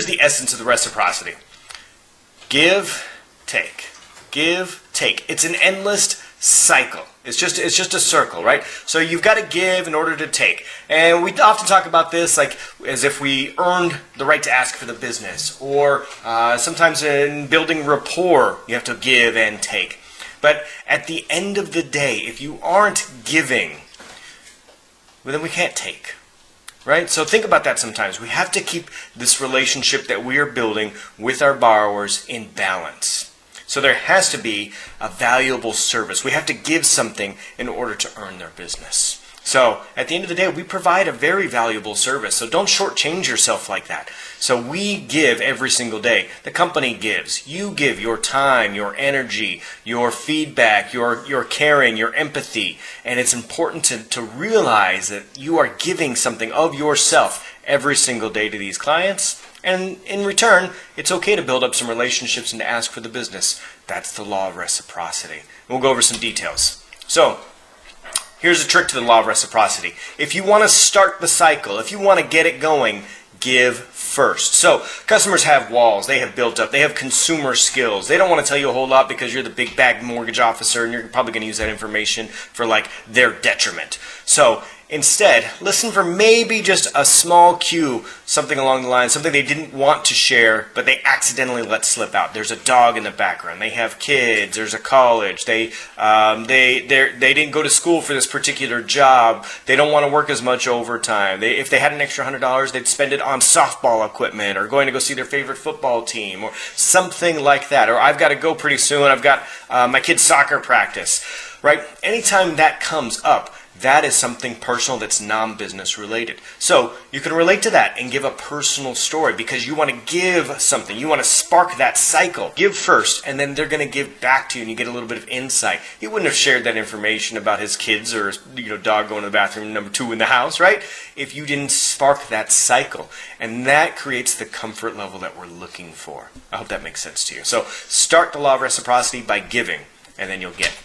here's the essence of the reciprocity. Give, take. Give, take. It's an endless cycle. It's just a circle, right? So you've got to give in order to take. And we often talk about this like as if we earned the right to ask for the business. Or sometimes in building rapport, you have to give and take. But at the end of the day, if you aren't giving, well, then we can't take. Right? So think about that sometimes. We have to keep this relationship that we are building with our borrowers in balance. So there has to be a valuable service. We have to give something in order to earn their business. So at the end of the day, we provide a very valuable service. So don't shortchange yourself like that. So we give every single day. The company gives. You give your time, your energy, your feedback, your caring, your empathy. And it's important to realize that you are giving something of yourself every single day to these clients. And in return, it's okay to build up some relationships and to ask for the business. That's the law of reciprocity. We'll go over some details. So, here's a trick to the law of reciprocity. If you want to start the cycle, if you want to get it going, give first. So, customers have walls. They have built up. They have consumer skills. They don't want to tell you a whole lot because you're the big bag mortgage officer and you're probably going to use that information for like their detriment. So, instead, listen for maybe just a small cue, something along the line, something they didn't want to share, but they accidentally let slip out. There's a dog in the background. They have kids. There's a college. They didn't go to school for this particular job. They don't want to work as much overtime. If they had an extra $100, they'd spend it on softball equipment or going to go see their favorite football team or something like that. Or I've got to go pretty soon. I've got my kid's soccer practice. Right? Anytime that comes up, that is something personal that's non-business related. So you can relate to that and give a personal story because you want to give something. You want to spark that cycle. Give first, and then they're going to give back to you, and you get a little bit of insight. He wouldn't have shared that information about his kids or dog going to the bathroom number 2 in the house, right? If you didn't spark that cycle. And that creates the comfort level that we're looking for. I hope that makes sense to you. So start the law of reciprocity by giving, and then you'll get.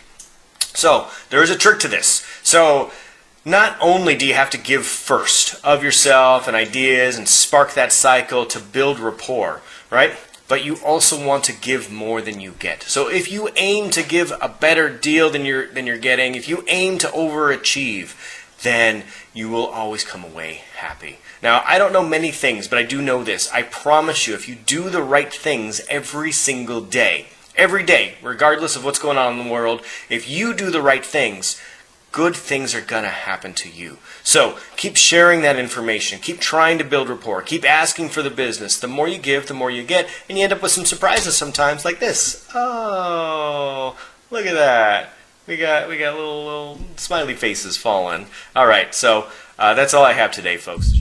So, there is a trick to this. So, not only do you have to give first of yourself and ideas and spark that cycle to build rapport, right? But you also want to give more than you get. So, if you aim to give a better deal than you're getting, if you aim to overachieve, then you will always come away happy. Now, I don't know many things, but I do know this. I promise you, if you do the right things every single day, every day, regardless of what's going on in the world, if you do the right things, good things are going to happen to you. So keep sharing that information. Keep trying to build rapport. Keep asking for the business. The more you give, the more you get. And you end up with some surprises sometimes like this. Oh, look at that. We got little smiley faces falling. All right, so that's all I have today, folks.